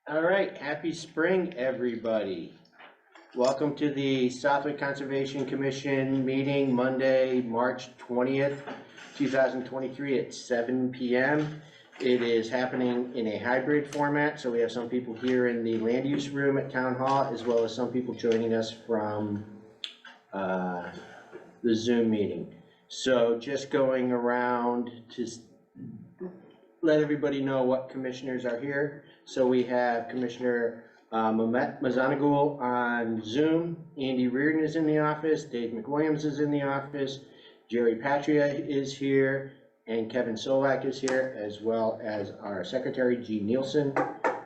All right, happy spring, everybody. Welcome to the Southwick Conservation Commission meeting Monday, March 20th, 2023 at 7 p.m. It is happening in a hybrid format, so we have some people here in the land use room at Town Hall, as well as some people joining us from the Zoom meeting. So just going around to let everybody know what commissioners are here. So we have Commissioner Mehmet Mazanagul on Zoom, Andy Reardon is in the office, Dave McWilliams is in the office, Jerry Patria is here, and Kevin Solak is here, as well as our Secretary, G. Nielsen.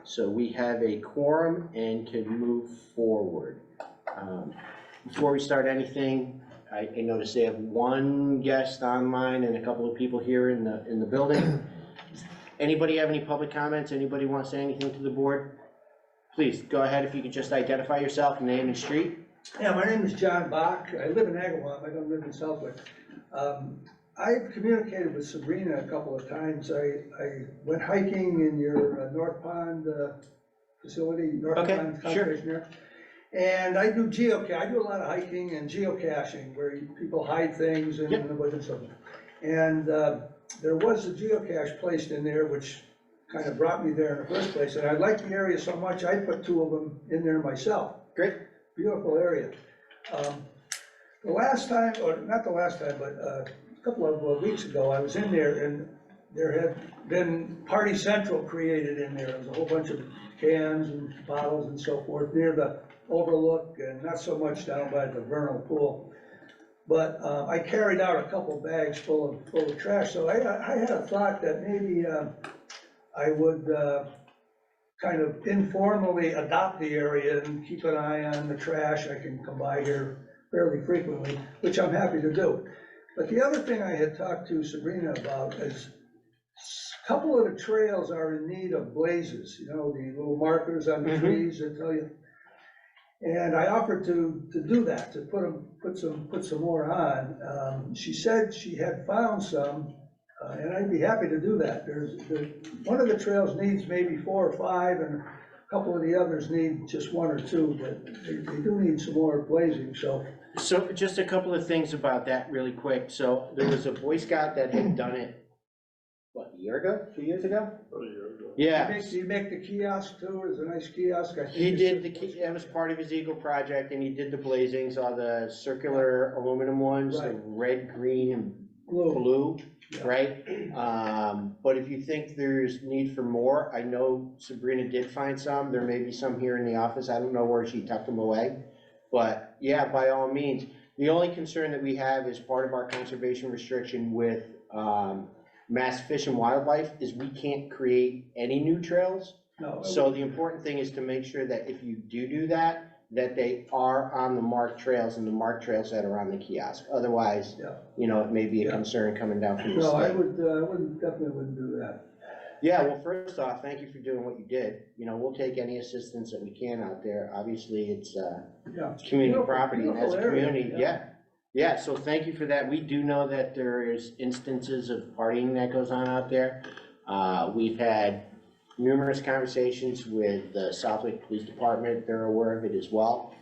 So we have a quorum and can move forward. Before we start anything, I noticed they have one guest online and a couple of people here in the building. Anybody have any public comments? Anybody want to say anything to the board? Please, go ahead if you could just identify yourself, name and street. Yeah, my name is John Bach. I live in Agawam. I don't live in Southwick. I've communicated with Sabrina a couple of times. I went hiking in your North Pond facility, North Pond Conservation Area. And I do geocache. I do a lot of hiking and geocaching where people hide things in the woods and stuff. And there was a geocache placed in there, which kind of brought me there in the first place. And I like the area so much, I put 2 of them in there myself. Great. Beautiful area. The last time, or not the last time, but a couple of weeks ago, I was in there and there had been Party Central created in there. There was a whole bunch of cans and bottles and so forth near the overlook and not so much down by the vernal pool. But I carried out a couple bags full of trash. So I had a thought that maybe I would kind of informally adopt the area and keep an eye on the trash. I can come by here fairly frequently, which I'm happy to do. But the other thing I had talked to Sabrina about is a couple of the trails are in need of blazes, you know, the little markers on the trees that tell you. And I offered to do that, to put some more on. She said she had found some, and I'd be happy to do that. One of the trails needs maybe 4 or 5, and a couple of the others need just 1 or 2, but they do need some more blazing. So just a couple of things about that really quick. So there was a Boy Scout that had done it, what, a year ago, 2 years ago? About a year ago. Yeah. Did you make the kiosk too? It was a nice kiosk. He did that was part of his Eagle project, and he did the blazings, all the circular aluminum ones, the red, green, and blue, right? But if you think there's need for more, I know Sabrina did find some. There may be some here in the office. I don't know where she tucked them away. But yeah, by all means. The only concern that we have is part of our conservation restriction with Mass Fish and Wildlife is we can't create any new trails. No. So the important thing is to make sure that if you do that, that they are on the marked trails and the marked trails that are on the kiosk. Otherwise, you know, it may be a concern coming down from the state. No, I definitely wouldn't do that. Yeah, well, first off, thank you for doing what you did. You know, we'll take any assistance that we can out there. Obviously, it's community property, and as a community, yeah, so thank you for that. We do know that there is instances of partying that goes on out there. We've had numerous conversations with the Southwick Police Department. They're aware of it as well.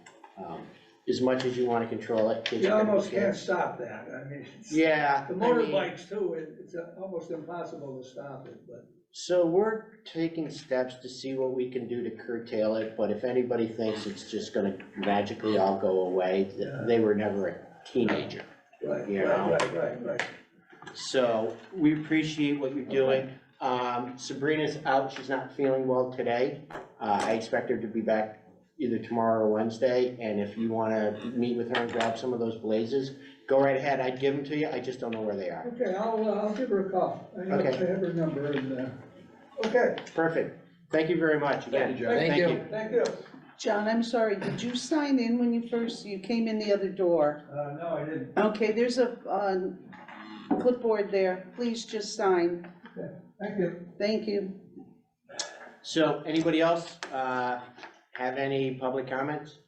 As much as you want to control it. You almost can't stop that. I mean, the motorbikes too, it's almost impossible to stop it, but. So we're taking steps to see what we can do to curtail it, but if anybody thinks it's just gonna magically all go away, they were never a teenager. Right, you know? right. So we appreciate what you're doing. Sabrina's out, she's not feeling well today. I expect her to be back either tomorrow or Wednesday, and if you wanna meet with her and grab some of those blazes, go right ahead, I'd give them to you, I just don't know where they are. Okay, I'll give her a call. I have her number and, okay. Perfect, thank you very much again. Thank you. Thank you. John, I'm sorry, did you sign in when you came in the other door? No, I didn't. Okay, there's a clipboard there, please just sign. Okay, thank you. Thank you. So, anybody else have any public comments?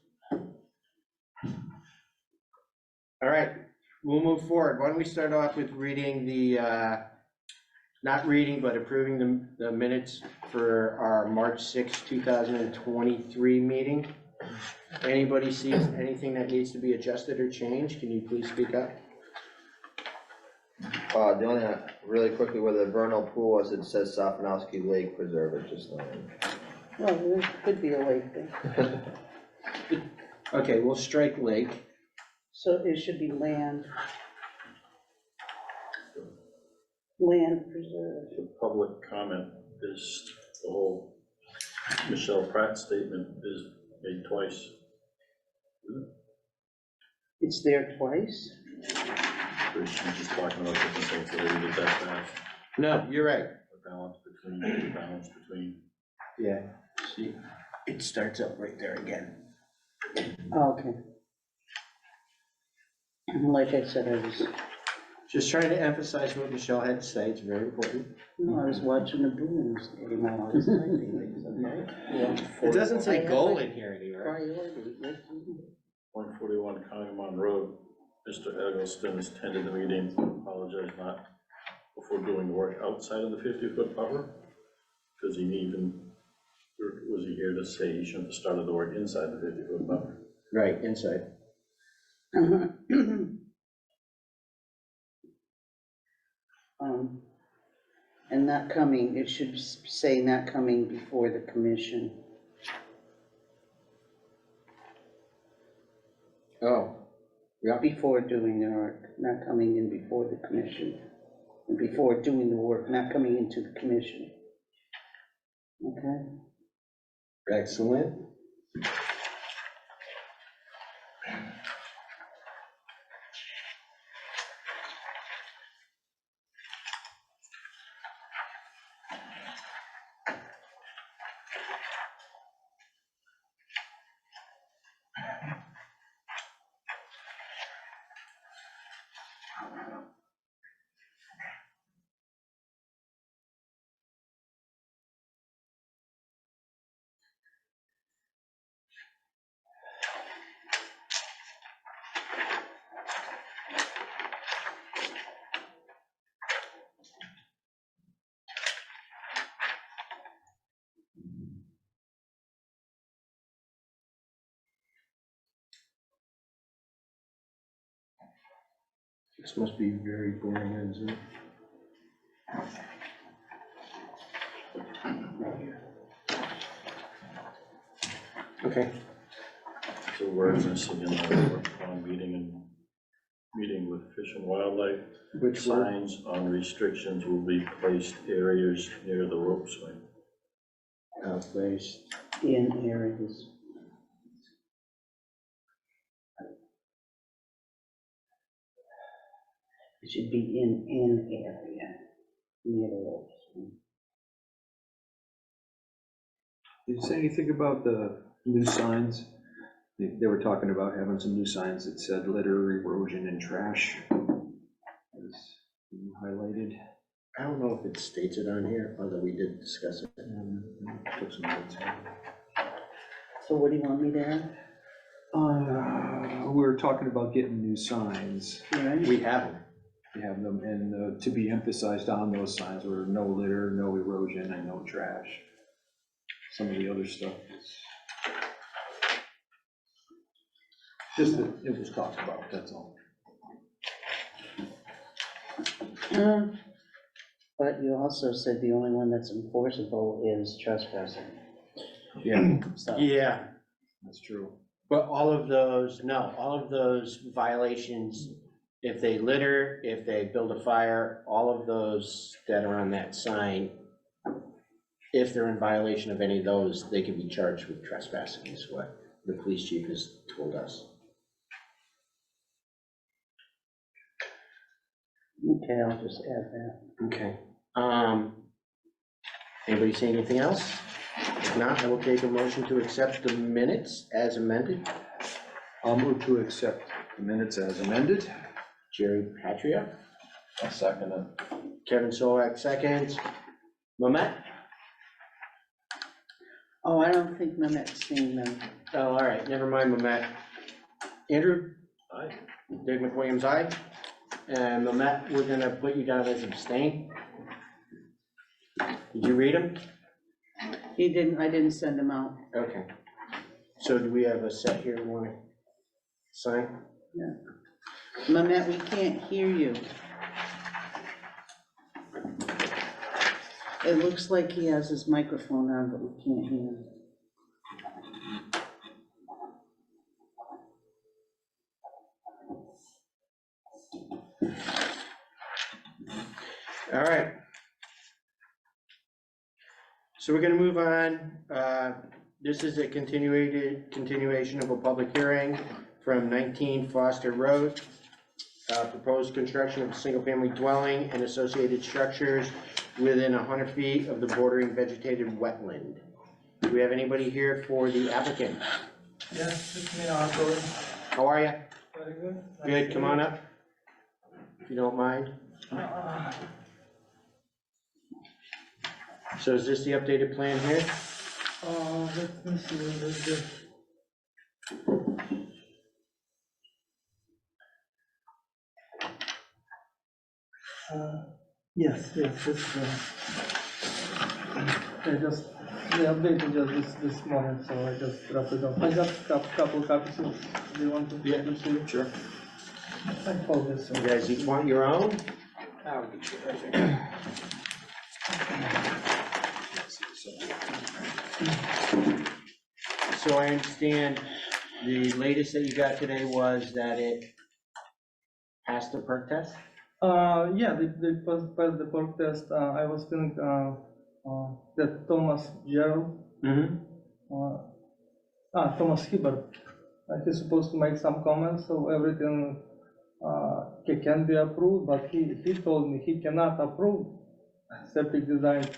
All right, we'll move forward. Why don't we start off with reading the not reading, but approving the minutes for our March 6, 2023 meeting. Anybody sees anything that needs to be adjusted or changed, can you please speak up? The only, really quickly, where the vernal pool was, it says Sofinowski Lake Preserve, it just, Well, there could be a lake there, Okay, we'll strike lake. so it should be land. Land preserve. The public comment is, the whole Michelle Pratt statement is made twice. It's there twice? Or she's just talking about different things that we did that fast. No, you're right. The balance between. Yeah, see, it starts up right there again. Oh, okay. Like I said, I was, Just trying to emphasize what Michelle had to say, it's very important. no, I was watching the Bruins game while I was typing things, okay? It doesn't say I have goal my in here anywhere. Priority, yes. 141 Congamon Road, Mr. Eggleston has attended the meeting, apologize not before doing the work outside of the 50-foot buffer, because he even, or was he here to say he shouldn't have started the work inside the 50-foot buffer? Right, inside. And not coming, it should say not coming before the commission. Oh, yeah, Before doing the work, not coming in before the commission. And before doing the work, not coming into the commission. Okay? excellent. This must be very boring, isn't it? Okay, So where's this again, meeting with Fish and Wildlife? which one? Signs on restrictions will be placed areas near the rope swing. Placed. In areas. It should be in an area, near the ropes. Did you say anything about the new signs? They were talking about having some new signs that said litter, erosion, and trash. Was highlighted. I don't know if it states it on here, although we did discuss it. Took some notes. So what do you want me to add? We were talking about getting new signs. Right? We have them. To have them, and to be emphasized on those signs were no litter, no erosion, and no trash. Some of the other stuff is just that it was talked about, that's all. But you also said the only one that's enforceable is trespassing. Yeah, So, Yeah, that's true. but all of those violations, if they litter, if they build a fire, all of those that are on that sign, if they're in violation of any of those, they can be charged with trespassing, is what the police chief has told us. okay, I'll just add that. Okay. Anybody say anything else? If not, I will take a motion to accept the minutes as amended. I'll move to accept the minutes as amended. Jerry Patria, I'll second it. Kevin Solak seconds. Mamet? Oh, I don't think Mamet's seen them. Oh, all right, never mind Mamet. Andrew? Aye. Dick McWilliams, aye. And Mamet, we're gonna put you down as abstain. Did you read them? He didn't, I didn't send him out. Okay. So do we have a set here we wanna sign? Manette, we can't hear you. It looks like he has his microphone on, but we can't hear him. All right. So we're gonna move on. This is a continuation of a public hearing from 19 Foster Road. Proposed construction of a single-family dwelling and associated structures within 100 feet of the bordering vegetated wetland. Do we have anybody here for the applicant? Yes, it's me, Arthur. How are you? Very good. Good, come on up, if you don't mind. So is this the updated plan here? Let me see, what is this? Yes, this, I just, they updated just this morning, so I just dropped it off. I got couple copies, do you want to? Yeah, to see? sure. I hold this. You guys each want your own? So I understand the latest that you got today was that it passed the perk test? Yeah, they passed the perk test. I was feeling, that Thomas Gerald, Mm-hmm. Thomas Hibbert, he's supposed to make some comments, so everything can be approved, but he told me he cannot approve septic design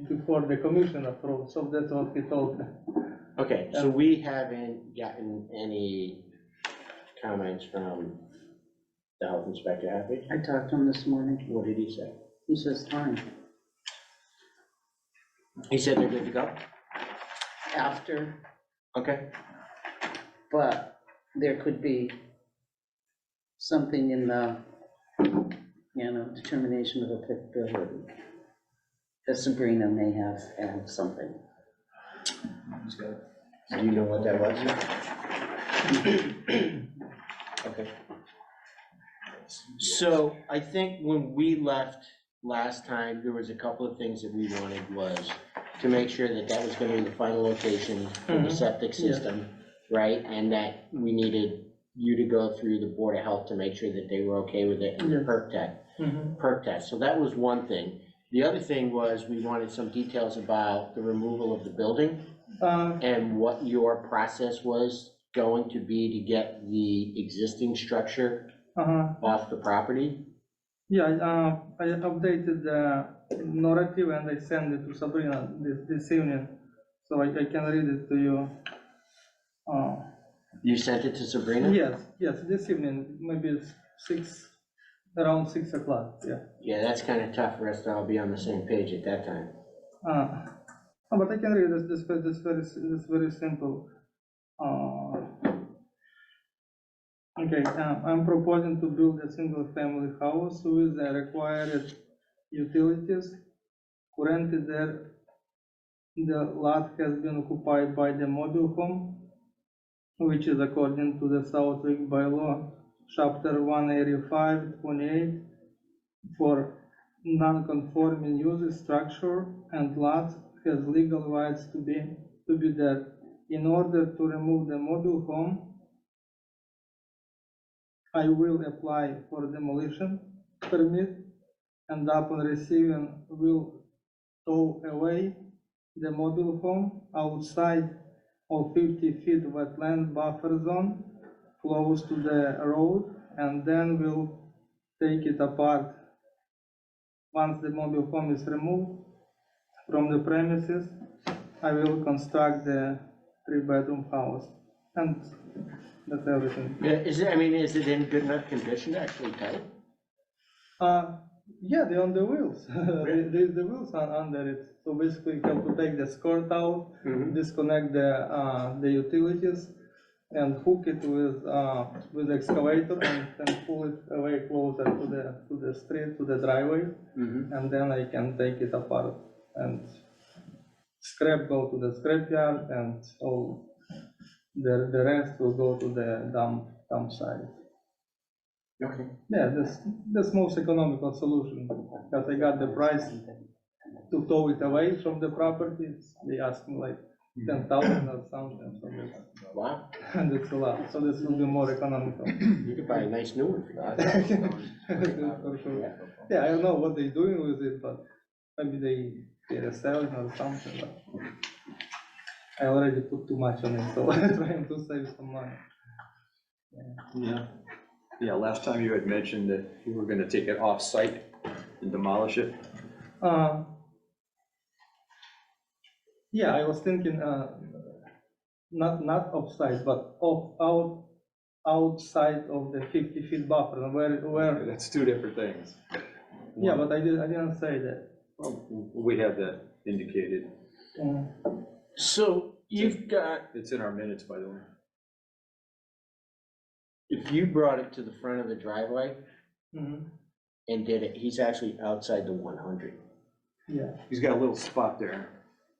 before the commission approves, so that's what he told me. Okay, so we haven't gotten any comments from the health inspector, have we? I talked to him this morning. What did he say? He says fine. He said they're good to go? After, Okay, but there could be something in the, determination of applicability. That Sabrina may have something. do you know what that was? Okay. So I think when we left last time, there was a couple of things that we wanted was to make sure that that was gonna be the final location for the Mhm. septic Yeah. system, right? And that we needed you to go through the Board of Health to make sure that they were okay with it and the Yes. perk test. So that was one thing. The other thing was we wanted some details about the removal of the building and what your process was going to be to get the existing structure off the property. Yeah, I updated the narrative and I sent it to Sabrina this evening, so I can read it to you. You sent it to Sabrina? Yes, this evening, maybe it's around 6 o'clock, yeah. Yeah, that's kind of tough for us to all be on the same page at that time. But I can read this very simple. Okay, I'm proposing to build a single-family house with the required utilities. Currently, the lot has been occupied by the mobile home, which is according to the Southwick bylaw, chapter 185-28, for non-conforming use structure and lot has legal rights to be there. In order to remove the mobile home, I will apply for demolition permit and upon receiving will tow away the mobile home outside of 50 feet wetland buffer zone close to the road and then will take it apart. Once the mobile home is removed from the premises, I will construct the 3-bedroom house and that's everything. Yeah, is it in good enough condition to actually tow? Yeah, they're on the wheels. There's the wheels under it. So basically you have to take the skirt out, disconnect the utilities and hook it with the excavator and then pull it away closer to the street, to the driveway. And then I can take it apart. and scrap go to the scrapyard, and all the rest will go to the dump site. Okay. Yeah, that's most economical solution, because I got the price to tow it away from the properties. They asked me like 10,000 or something, so Wow, that's a lot, so this will be more economical. you could buy a nice new one for that. For sure. Yeah, I don't know what they're doing with it, but maybe they're selling or something, but I already put too much on it, so I'm trying to save some money. Yeah. Yeah, last time you had mentioned that you were gonna take it off-site and demolish it. Yeah, I was thinking, not offside, but outside of the 50-feet buffer, where, That's two different things. yeah, but I didn't say that. Well, we have that indicated. So you've got, It's in our minutes, by the way. if you brought it to the front of the driveway Mhm. and did it, he's actually outside the 100, Yeah. He's got a little spot there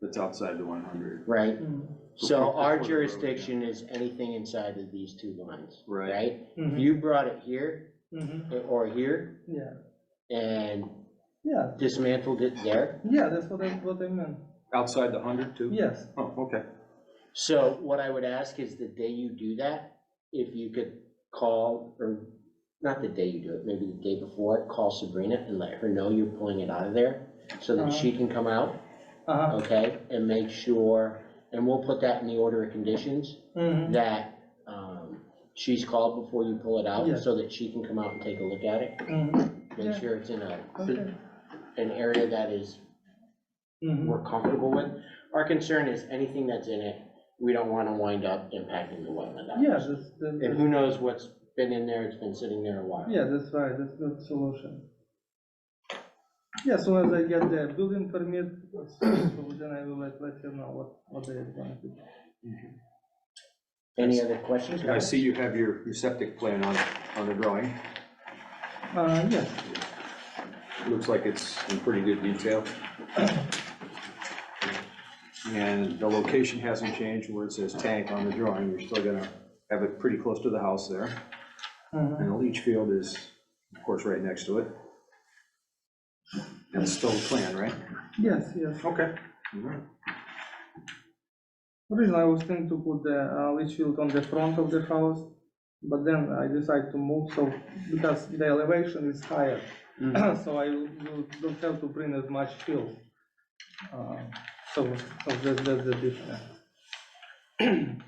that's outside the 100. right? Mhm. So Before our the road, jurisdiction is anything inside of these two lines, Right. right? If Mhm. you brought it here Mhm. or here Yeah, and yeah, dismantled it there, yeah, that's what I meant. Outside the 100 too? Yes, Oh, okay. so what I would ask is the day you do that, if you could call, or not the day you do it, maybe the day before, call Sabrina and let her know you're pulling it out of there so that she can come out, okay? And make sure, and we'll put that in the order of conditions, Mhm. that she's called before you pull it out Yes. so that she can come out and take a look at it. Mhm. Make Yeah. sure it's in Okay. an area that is Mhm. we're comfortable with. Our concern is anything that's in it, we don't want to wind up impacting the wetland. Yeah, others. And who knows what's been in there, it's been sitting there a while. yeah, that's right, that's the solution. Yeah, as soon as I get the building permit, so then I will let you know what they're going to do. Any other questions? I see you have your septic plan on the drawing. Yes, Looks like it's in pretty good detail. And the location hasn't changed where it says tank on the drawing. You're still gonna have it pretty close to the house there. Mhm. And the leach field is, of course, right next to it. That's still the plan, right? yes, yes. Okay. Originally, I was thinking to put the leach field on the front of the house, but then I decided to move, so, because the elevation is higher, so I don't have to bring as much field. So that's the difference. And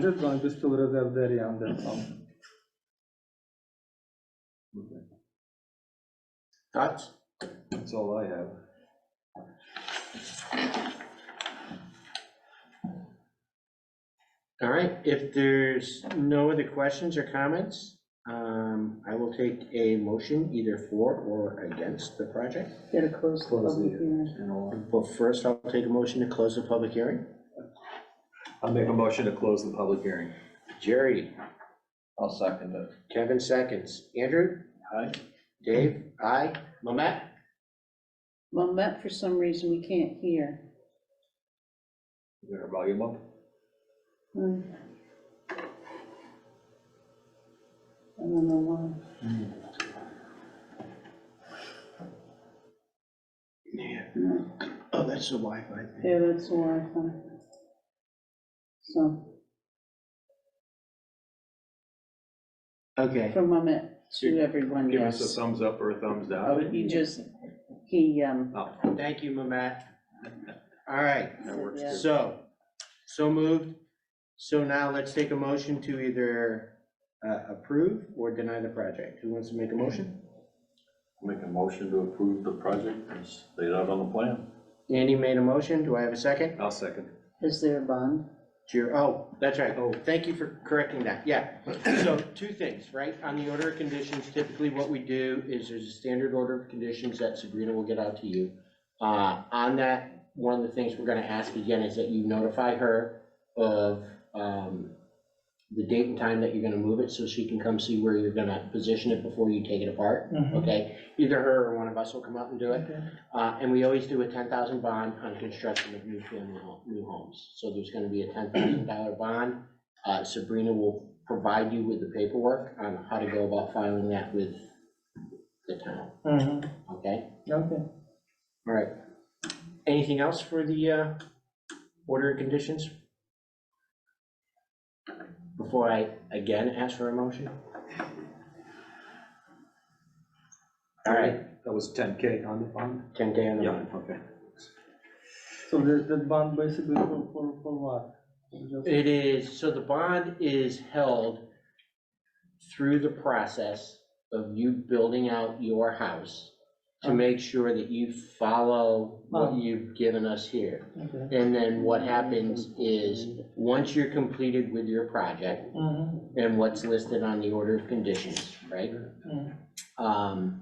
that's going to be still reserved area on that one. Thoughts? That's all I have. All right, if there's no other questions or comments, I will take a motion either for or against the project. Gotta close the public hearing. Well, first, I'll take a motion to close the public hearing. I'll make a motion to close the public hearing. Jerry, I'll second it. Kevin seconds. Andrew? Aye. Dave? Aye. Mamet? Well, Matt, for some reason, we can't hear. Is there a volume up? Hmm. I don't know why. Yeah. No. Oh, that's the Wi-Fi thing. Yeah, that's the Wi-Fi. So, Okay, from Mamet to everyone, Give us a yes. thumbs up or a thumbs Oh, down. he, thank you, Mamet. All right, That works Yeah. too. so moved. So now let's take a motion to either approve or deny the project. Who wants to make a motion? Make a motion to approve the project as laid out on the plan. Andy made a motion. Do I have a second? I'll second. is there a bond? Oh, that's right. Oh, thank you for correcting that. Yeah. So two things, right? On the order of conditions, typically what we do is there's a standard order of conditions that Sabrina will get out to you. On that, one of the things we're gonna ask again is that you notify her of the date and time that you're gonna move it, so she can come see where you're gonna position it before you take it apart, Mhm. okay? Either her or one of us will come out and do it. Okay. And we always do a 10,000 bond on construction of new homes. So there's gonna be a $10,000 bond. Sabrina will provide you with the paperwork on how to go about filing that with the town, Mhm. okay? Okay. All right. Anything else for the order of conditions? Before I again ask for a motion? All right, That was 10K on the bond? 10K on the Yeah, bond. okay. So that bond basically for what? Just- It is, so the bond is held through the process of you building out your house to make sure that you follow what you've given us here. Okay. And then what happens is, once you're completed with your project Mhm. and what's listed on the order of conditions, right? Mhm.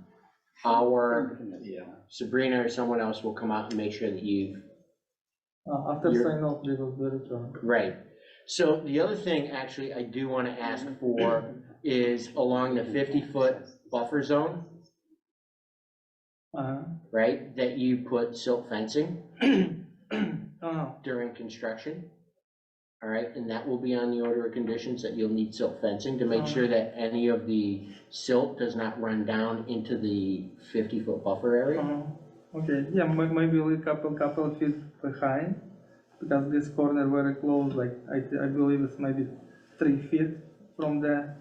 Our Yeah. Sabrina or someone else will come out and make sure that you've After You're- sign off, they will do it. right. So the other thing, actually, I do want to ask for is along the 50-foot buffer zone, Uh-huh. right, that you put silt fencing Uh-huh. during construction. All right, and that will be on the order of conditions, that you'll need silt fencing to make sure that any of the silt does not run down into the 50-foot buffer area. Okay, yeah, maybe a couple of feet behind, because this corner very close, like, I believe it's maybe 3 feet from the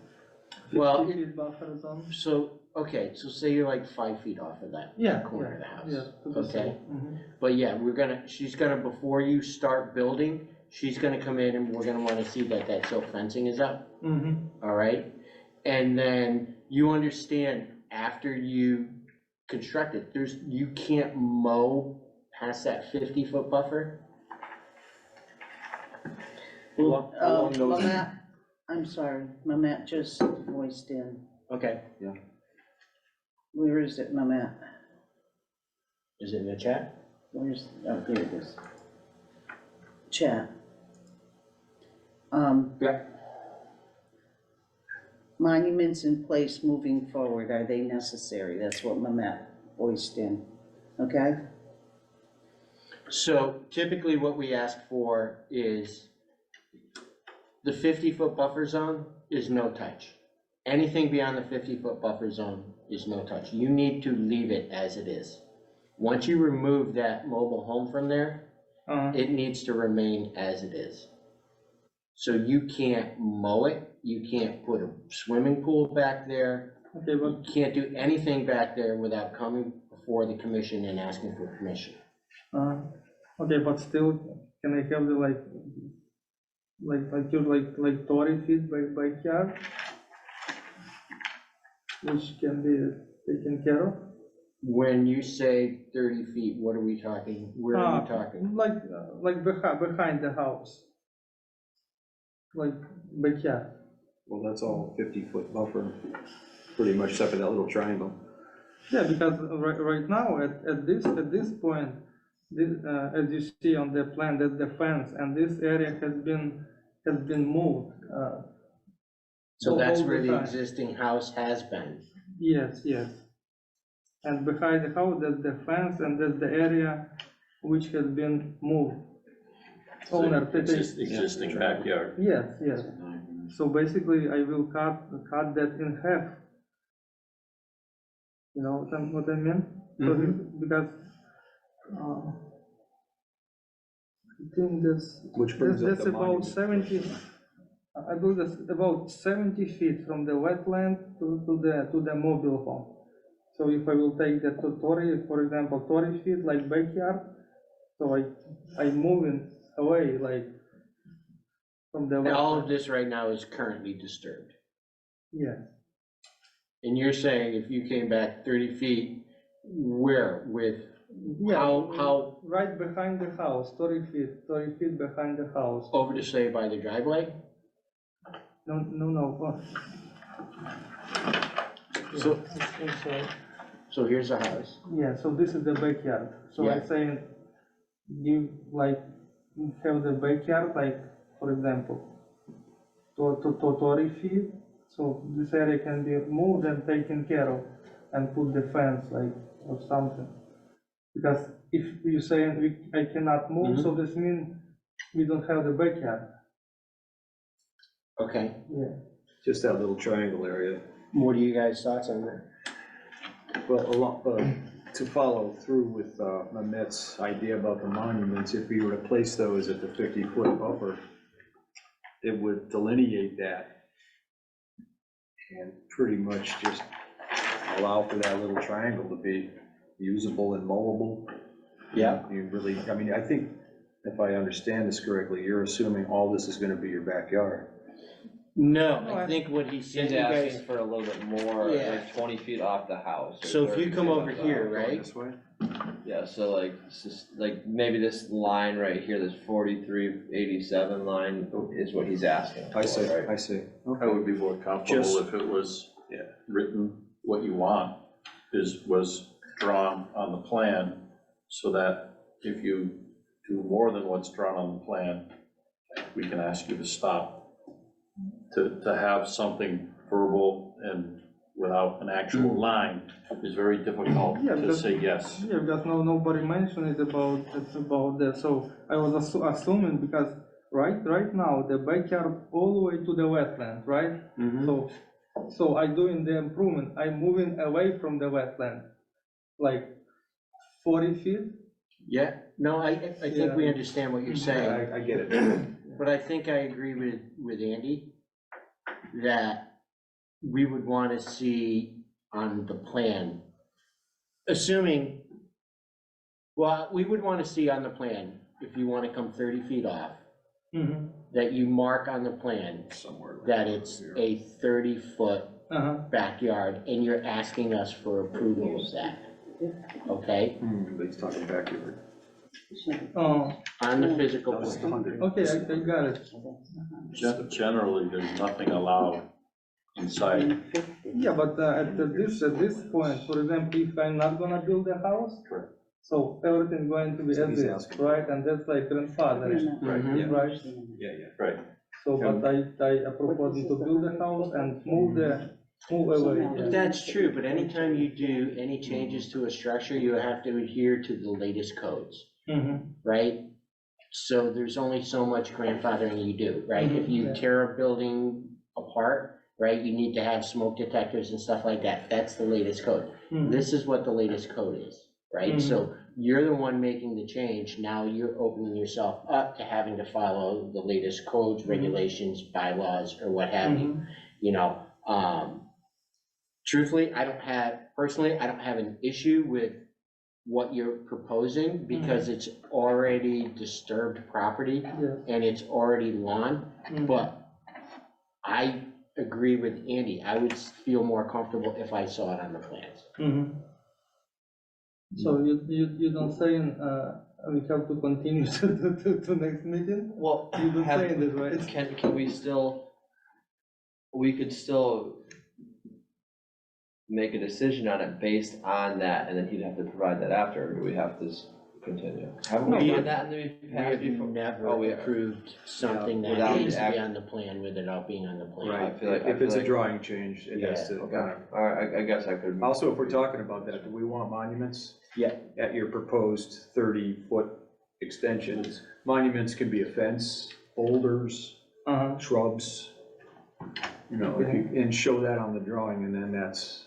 Well, 50 feet buffer zone. So, okay, so say you're like 5 feet off of that Yeah, corner of the house. Yeah. to be Okay. safe. Mhm. But yeah, she's gonna, before you start building, she's gonna come in and we're gonna wanna see that silt fencing is up, Mhm. all right? And then you understand, after you construct it, you can't mow past that 50-foot buffer? Along those- Mamat, I'm sorry, Mamat just voiced in. Okay, Where is it, Mamat? is it in the chat? Where's, oh, here it is. Chat. Yeah. Monuments in place moving forward, are they necessary? That's what Mamat voiced in, okay? So typically what we ask for is the 50-foot buffer zone is no touch. Anything beyond the 50-foot buffer zone is no touch. You need to leave it as it is. Once you remove that mobile home from there, it needs to remain as it is. So you can't mow it, you can't put a swimming pool back there, Okay, you but, can't do anything back there without coming before the commission and asking for permission. okay, but still, can I have the like 30 feet backyard? Which can be taken care of? When you say 30 feet, what are we talking, where are you talking? Like behind the house. Like backyard. Well, that's all 50-foot buffer, pretty much except for that little triangle. Yeah, because right now, at this point, as you see on the plan, that's the fence, and this area has been moved. So that's where the time. existing house has been. Yes, yes. And behind the house, there's the fence, and there's the area which has been moved. Owner, Existing backyard. yes, yes. So basically, I will cut that in half. You know what I mean? So because, I think Which brings up that's the about monument. 70, I believe that's about 70 feet from the wetland to the mobile home. So if I will take the 30, for example, 30 feet like backyard, so I move it away like from the And all of wetland. this right now is currently disturbed. Yeah, And you're saying if you came back 30 feet, where, with, yeah. how, Right behind the house, 30 feet behind the house. over to say by the driveway? No. So- Inside. So here's the house. Yeah, so this is the backyard. So Yeah. I'm saying, you like have the backyard, like, for example, to 30 feet. So this area can be moved and taken care of and put the fence like or something. Because if you say I cannot move, so this means we don't have the backyard. Okay, Yeah. Just that little triangle area. what are you guys' thoughts on that? Well, to follow through with Mamet's idea about the monuments, if we were to place those at the 50-foot buffer, it would delineate that and pretty much just allow for that little triangle to be usable and mowable. Yeah. You really, I mean, I think if I understand this correctly, you're assuming all this is gonna be your backyard. No, No, I I- think what he said, He's you guys, asking for a little bit more, Yeah. like 20 feet off the house. or so if 30 you come feet over off the here, house. right? This way? Yeah, so like, it's just, like, maybe this line right here, this 4387 line is what he's asking for, I see, right? I see. I would be more comfortable Just- if it was Yeah. written, what you want was drawn on the plan, so that if you do more than what's drawn on the plan, we can ask you to stop. To have something verbal and without an actual line is very difficult Yeah, to because- say yes. Yeah, because nobody mentioned it about that. So I was assuming because right now the backyard all the way to the wetland, right? Mhm. So I doing the improvement. I'm moving away from the wetland, like 40 feet. Yeah, no, I think we understand what you're saying. I get it. But I think I agree with Andy that we would want to see on the plan, assuming, well, we would want to see on the plan, if you want to come 30 feet off, that you mark on the plan Somewhere. like that it's here. a 30-foot Uh-huh. backyard, and you're asking us for approval of that, okay? But he's talking backyard. Oh, On the physical That was plan. 100. okay, I got it. Generally, there's nothing allowed inside. Yeah, but at this point, for example, if I'm not gonna build a house, Correct. so everything going to be So as he's is, asking. right? And that's like grandfather, Right, Mhm. yeah, right? yeah, yeah. Right. So, but I propose to build a house and move away. yeah. That's true, but anytime you do any changes to a structure, you have to adhere to the latest codes, Mhm. right? So there's only so much grandfathering you do, right? If you Yeah. tear a building apart, right, you need to have smoke detectors and stuff like that. That's the latest code. Mhm. This is what the latest code is, right? So you're the one making the change. Now you're opening yourself up to having to follow the latest codes, regulations, bylaws, or what have you. Mhm. You know, truthfully, personally, I don't have an issue with what you're proposing because it's already disturbed property Yeah. and it's already lawn, Mhm. but I agree with Andy. I would feel more comfortable if I saw it on the plans. Mhm. So you don't saying, we have to continue to next meeting? Well, You don't have- say this, right? can we still, we could still make a decision on it based on that, and then he'd have to provide that after, or do we have to continue? Haven't we We done that in the We past have before? never Oh, we- approved something that without needs to the be act- on the plan without being on the plan. Right, I feel like- if it's a like- drawing change, it has to Okay, kind of. all right, I guess I could. Also, if we're talking about that, do we want monuments? Yeah. At your proposed 30-foot extension, monuments can be a fence, boulders, Uh-huh. shrubs. You know, if you, and show that on the drawing, and then that's,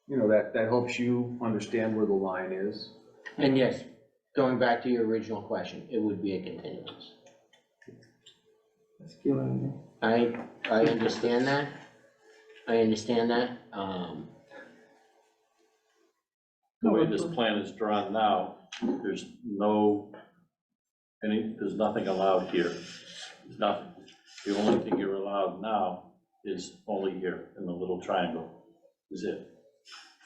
you know, that helps you understand where the line is. And yes, going back to your original question, it would be a continuance. It's killing me. I understand that. The way this plan is drawn now, there's nothing allowed here. There's nothing. The only thing you're allowed now is only here in the little triangle, is it.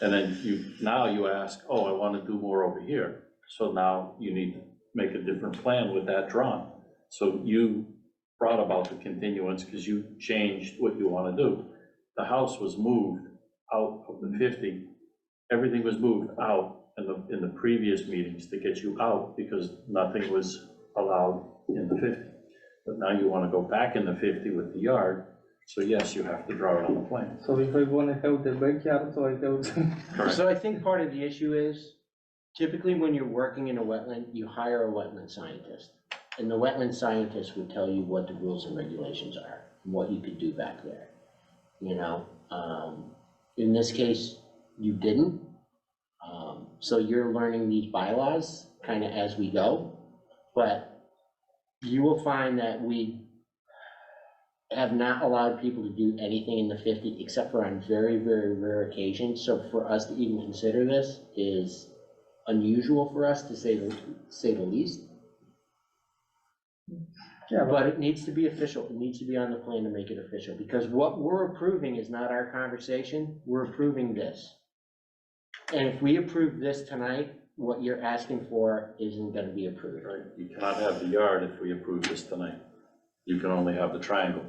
And then now you ask, oh, I want to do more over here. So now you need to make a different plan with that drawn. So you brought about the continuance because you changed what you want to do. The house was moved out of the 50. Everything was moved out in the previous meetings to get you out because nothing was allowed in the 50. But now you want to go back in the 50 with the yard, So yes, you have to draw it on the plan. So if I wanna have the backyard, so I have to. Correct. So I think part of the issue is, typically when you're working in a wetland, you hire a wetland scientist. And the wetland scientist would tell you what the rules and regulations are, and what you could do back there. You know, in this case, you didn't. So you're learning these bylaws kind of as we go. But you will find that we have not allowed people to do anything in the 50, except for on very, very rare occasions. So for us to even consider this is unusual for us, to say the least. Yeah, But it needs to be official, it needs to be on the plan to make it official, because what we're approving is not our conversation, we're approving this. And if we approve this tonight, what you're asking for isn't gonna be approved. Right, you cannot have the yard if we approve this tonight. You can only have the triangle,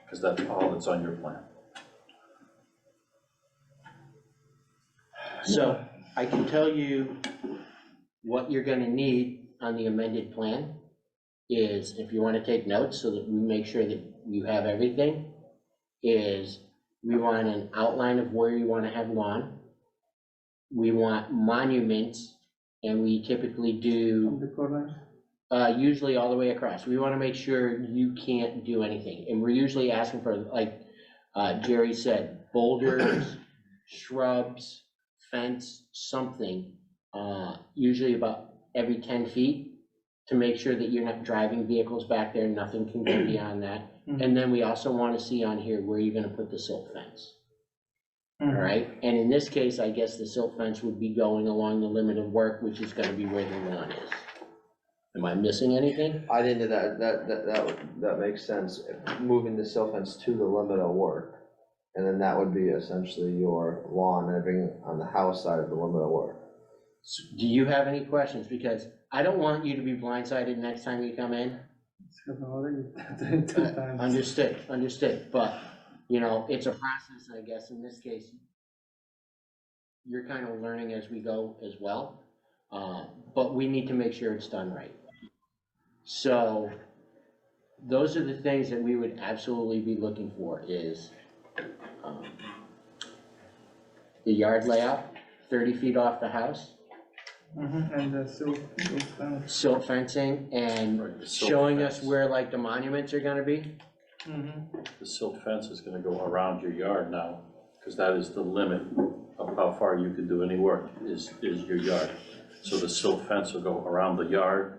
because that's all that's on your plan. So I can tell you what you're gonna need on the amended plan is, if you wanna take notes so that we make sure that you have everything, is we want an outline of where you wanna have lawn. We want monuments, and we typically do on the corner. usually all the way across. We wanna make sure you can't do anything, and we're usually asking for, like, Jerry said, boulders, shrubs, fence, something, usually about every 10 feet, to make sure that you're not driving vehicles back there, nothing can go beyond that. And then we also wanna see on here where you're gonna put the silt fence. All right, and in this case, I guess the silt fence would be going along the limit of work, which is gonna be where the lawn is. Am I missing anything? I think that makes sense, moving the silt fence to the limit of work. And then that would be essentially your lawn, and bring it on the house side of the limit of work. Do you have any questions? Because I don't want you to be blindsided next time you come in. It's already 2 times. Understood, but, you know, it's a process, I guess, in this case. You're kind of learning as we go as well, but we need to make sure it's done right. So, those are the things that we would absolutely be looking for is, the yard layout, 30 feet off the house, And the silk fence. silt fencing, and Right, the silt showing us fence. where like the monuments are gonna be. The silt fence is gonna go around your yard now, because that is the limit of how far you can do any work, is your yard. So the silt fence will go around the yard,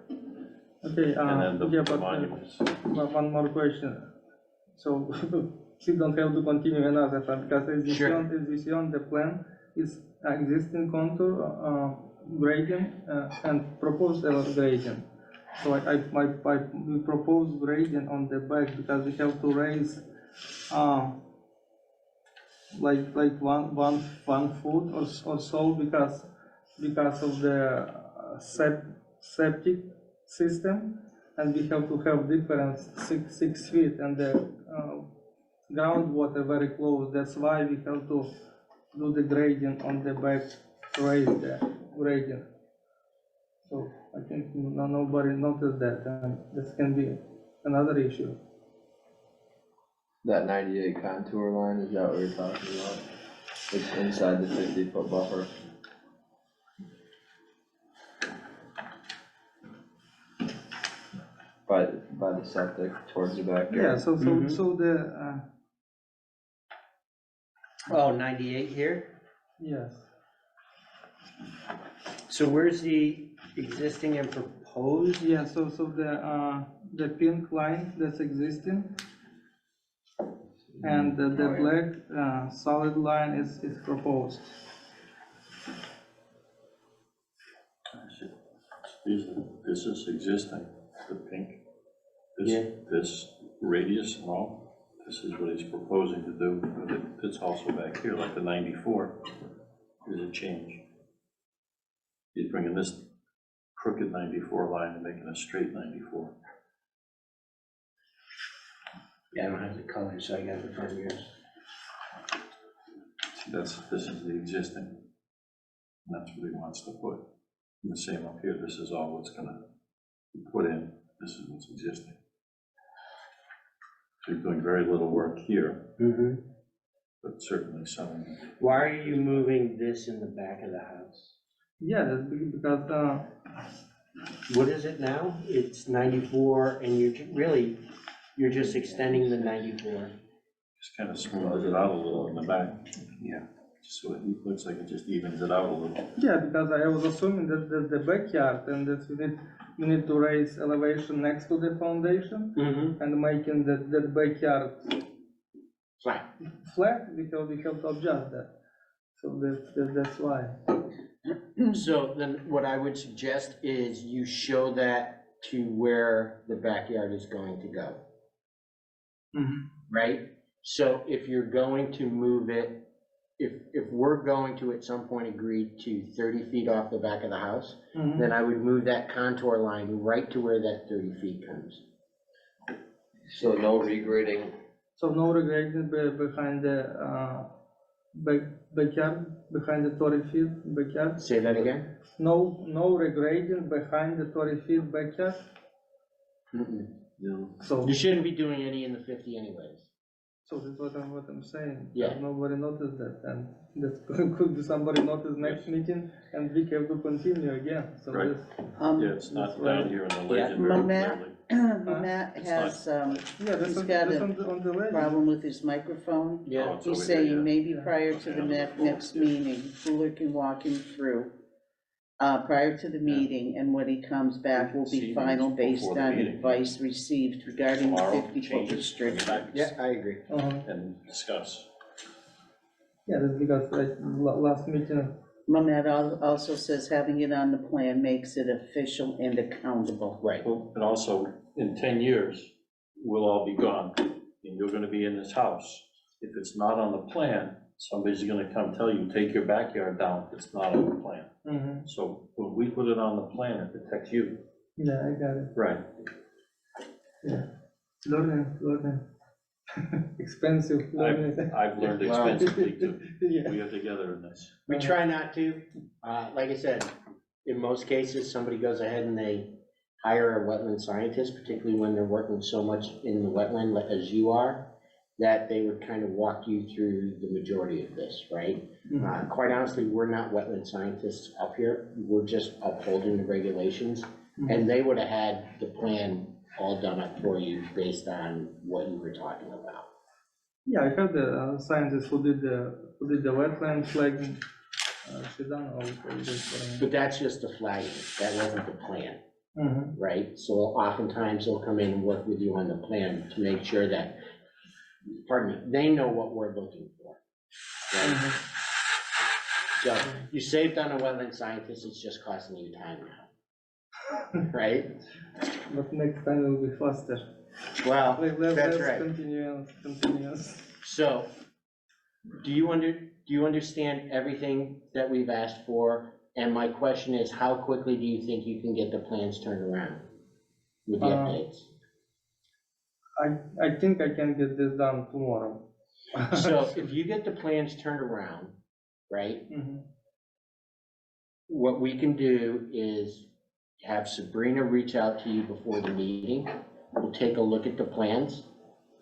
Okay, and then yeah, the but monuments. one more question. So we don't have to continue another time, because as you see Sure. as you see on the plan, is existing contour, gradient, and proposed gradient. So we propose gradient on the back, because we have to raise, like one foot or so, because of the septic system, and we have to have difference 6 feet, and the groundwater very close. That's why we have to do the gradient on the back, raise the gradient. So I think nobody noticed that, and this can be another issue. That 98 contour line, is that what you're talking about? It's inside the 50-foot buffer. By the septic towards the backyard. Yeah, so the, Oh, 98 here? yes, So where's the existing and proposed? yeah, so the pink line that's existing, and the black solid line is proposed. This is existing, the pink. Yeah. This radius and all, this is what he's proposing to do, but it's also back here, like the 94, is a change. He's bringing this crooked 94 line and making a straight 94. Yeah, I don't have the color, so I got the front yours. See, this is the existing. And that's what he wants to put. And the same up here, this is all what's gonna be put in, this is what's existing. They're doing very little work here, Mm-hmm. but certainly some. Why are you moving this in the back of the house? Yeah, that's because, What is it now? It's 94, and you're just extending the 94. Just kind of smooths it out a little in the back. Yeah. Just so it looks like it just evens it out a little. yeah, because I was assuming that the backyard and that we need to raise elevation next to the foundation Mm-hmm. and making that backyard Flat. flat, because we have to adjust that. So that's why. So then what I would suggest is you show that to where the backyard is going to go, right? So if you're going to move it, if we're going to at some point agree to 30 feet off the back of the house, Mhm. then I would move that contour line right to where that 30 feet comes. So no regrading, So no regrading behind the backyard, behind the 30 feet backyard? Say that again? No regrading behind the 30 feet backyard? Mm-mm. No. So, You shouldn't be doing any in the 50 anyways. so that's what I'm saying. Yeah. Nobody noticed that, and that could be somebody notice next meeting, and we have to continue again, so Right. this. Yeah, it's not That's right. down here in the Yeah. legend very Matt? clearly. Matt It's has, Yeah, that's He's on, got that's a on the way. problem with his microphone. Yeah. Oh, it's He's over here, saying yeah. maybe prior to the next meeting, Fuller can walk him through, prior to the meeting, and when he comes back will See be you final based before the on meeting. advice received regarding the Tomorrow, 50-foot change it, restriction. Yeah, I agree. And discuss. Yeah, that's because like last meeting, Mamet also says having it on the plan makes it official and accountable. Right. Well, and also, in 10 years, we'll all be gone, and you're gonna be in this house. If it's not on the plan, somebody's gonna come tell you, take your backyard down, it's not on the plan. mhm. So when we put it on the plan, it protects you. Yeah, I got it, Right. learning. Expensive learning. I've learned Wow. expensively too. Yeah. We are together in this. We try not to. Like I said, in most cases, somebody goes ahead and they hire a wetland scientist, particularly when they're working so much in the wetland as you are, that they would kind of walk you through the majority of this, right? Quite honestly, we're not wetland scientists up here. We're just upholding the regulations. And they would have had the plan all done up for you based on what you were talking about. Yeah, I had the scientist who did the wetland flagging, she done all this for me. But that's just the flagging. That wasn't the plan. Mhm. Right? So oftentimes they'll come in and work with you on the plan to make sure that, pardon me, they know what we're looking for. Right? So you saved on a wetland scientist, it's just costing you time now. Right? But next time it will be faster. Well, Let's that's right. continue. So, do you understand everything that we've asked for? And my question is, how quickly do you think you can get the plans turned around with the updates? I think I can get this done tomorrow. So if you get the plans turned around, right, Mhm. what we can do is have Sabrina reach out to you before the meeting. We'll take a look at the plans.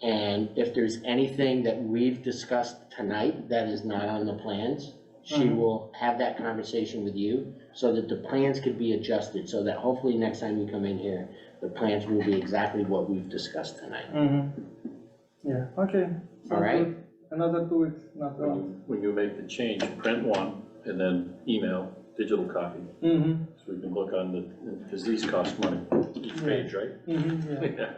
And if there's anything that we've discussed tonight that is not on the plans, she will have that conversation with you so that the plans could be adjusted, so that hopefully next time you come in here, the plans will be exactly what we've discussed tonight. Yeah, okay. All right. Sounds good. Another 2 weeks, not long. When you make the change, print one and then email, digital copy, Mm-hmm, so we can look on the, because these cost money, each page, right? yeah. Yeah.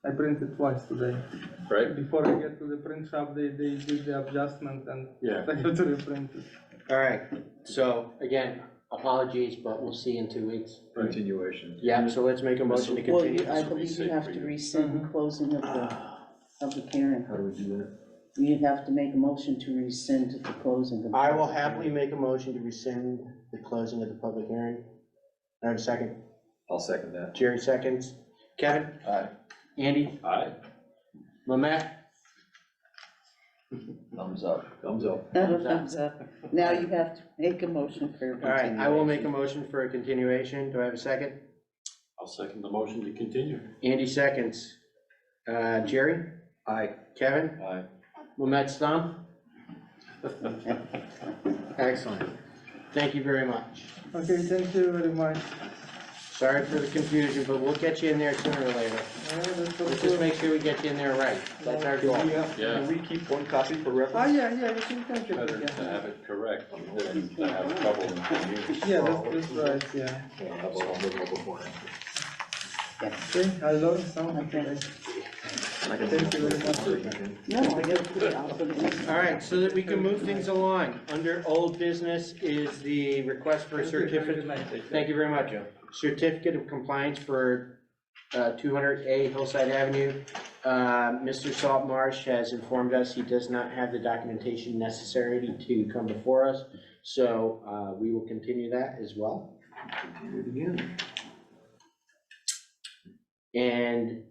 I printed twice today. Right? Before I get to the print shop, they did the adjustment and Yeah. I have to reprint it. All right, so again, apologies, but we'll see you in 2 weeks. Continuation. Yeah, so let's make a motion to Well, continue. I believe you have to rescind the closing of the public hearing. How do we do that? You have to make a motion to rescind the closing of the. I will public happily hearing. make a motion to rescind the closing of the public hearing. I have a second. I'll second that. Jerry seconds. Kevin? Aye. Andy? Aye. Mamet? Thumbs up. Thumbs up. Thumbs up. Now you have to make a motion for a All right, I will make a continuation. motion for a continuation. Do I have a second? I'll second the motion to continue. Andy seconds. Jerry, Aye. Kevin, Aye. Mehmet Stam? Excellent. Thank you very much. Okay, thank you very much. Sorry for the confusion, but we'll get you in there sooner or later. Yeah, that's Let's okay. just make sure we get you in there right. That's our goal. Yeah. Can we keep one copy for Ah, reference? yeah, you can take it, Better to yeah. have it correct than to have trouble in the Yeah, that's right, yeah. Okay, I learned something today. Thank you very much. No, I guess, I'll put it in. All right, so that we can move things along, under old business is the request for a certificate. Thank you very much, Joe. Certificate of compliance for 200A Hillside Avenue. Mr. Saltmarsh has informed us he does not have the documentation necessary to come before us, so we will continue that as well. Do it again. And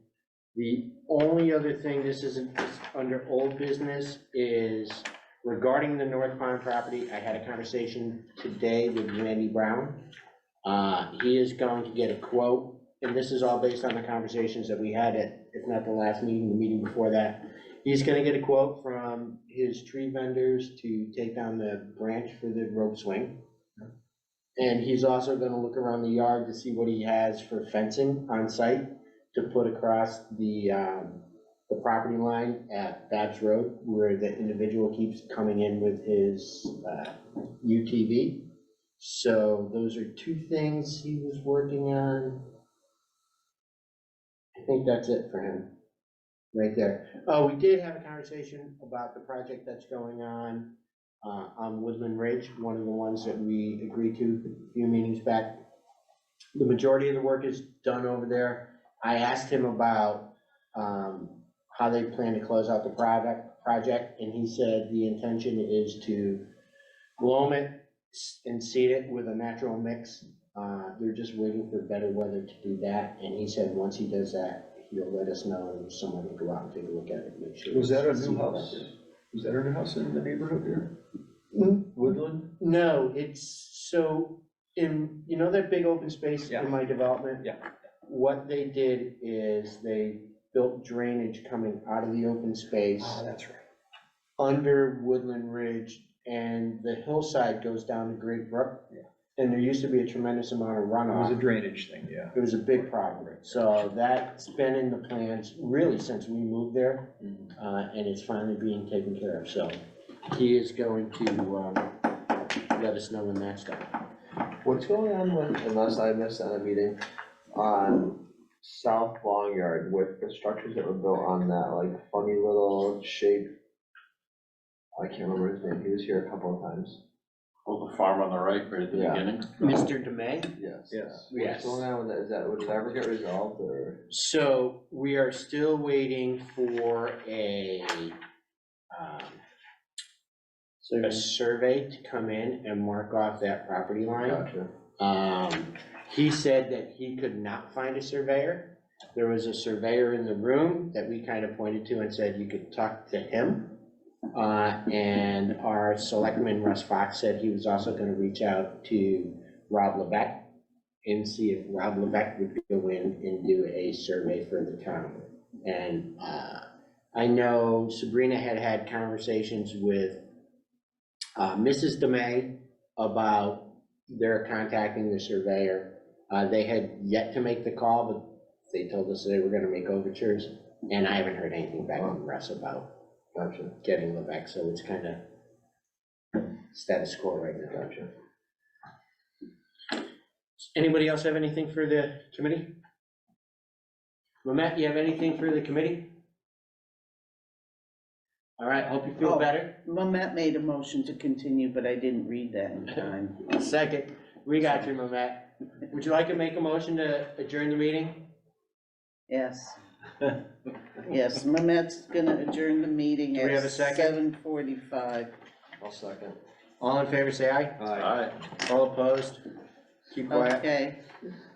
the only other thing, this isn't under old business, is regarding the North Pond property. I had a conversation today with Randy Brown. He is going to get a quote, and this is all based on the conversations that we had at, if not the last meeting, the meeting before that. He's gonna get a quote from his tree vendors to take down the branch for the rope swing. And he's also gonna look around the yard to see what he has for fencing on site to put across the property line at Babs Road, where the individual keeps coming in with his UTV. So those are two things he was working on. I think that's it for him, right there. Oh, we did have a conversation about the project that's going on Woodland Ridge, one of the ones that we agreed to a few meetings back. The majority of the work is done over there. I asked him about how they plan to close out the project, and he said the intention is to loam it and seed it with a natural mix. They're just waiting for better weather to do that, and he said once he does that, he'll let us know, and someone will go out and take a look at it, make sure. Was that a see new what house? that is. Was that a new house in the neighborhood there? Woodland? No, it's, so, you know that big open space Yeah. in my development? Yeah. What they did is they built drainage coming out of the open space That's right. under Woodland Ridge, and the hillside goes down to Great Brook. Yeah. And there used to be a tremendous amount of It was a runoff. drainage thing, yeah. It was a big problem, so that's been in the plans really since we moved there, and it's finally being taken care of, so he is going to let us know when that's done. What's going on with, unless I missed on a meeting, on South Long Yard with the structures that were built on that like funny little shape? I can't remember his name, he was here a couple of times. Oh, the farm on the right, right at the Yeah. beginning? Mr. Demay? Yes. Yes. Yes. What's going on with that, is that, would it ever get resolved, or? So we are still waiting for a survey to come in and mark off that property line. Gotcha. He said that he could not find a surveyor. There was a surveyor in the room that we kind of pointed to and said you could talk to him. And our selectman, Russ Fox, said he was also gonna reach out to Rob Levesque and see if Rob Levesque would go in and do a survey for the town. And I know Sabrina had conversations with Mrs. Demay about their contacting the surveyor. They had yet to make the call, but they told us they were gonna make overtures, and I haven't heard anything back from Russ about Gotcha, getting Levesque, so it's kind of status quo right now. gotcha. Anybody else have anything for the committee? Mehmet, you have anything for the committee? All right, hope you feel Oh. better. Mamet made a motion to continue, but I didn't read that in time. Second, we got you, Mehmet. Would you like to make a motion to adjourn the meeting? Yes. Yes, Mamet's gonna adjourn the meeting Do we have a at second? 7:45. I'll second. All in favor, say aye. Aye. All opposed? Keep quiet. Okay.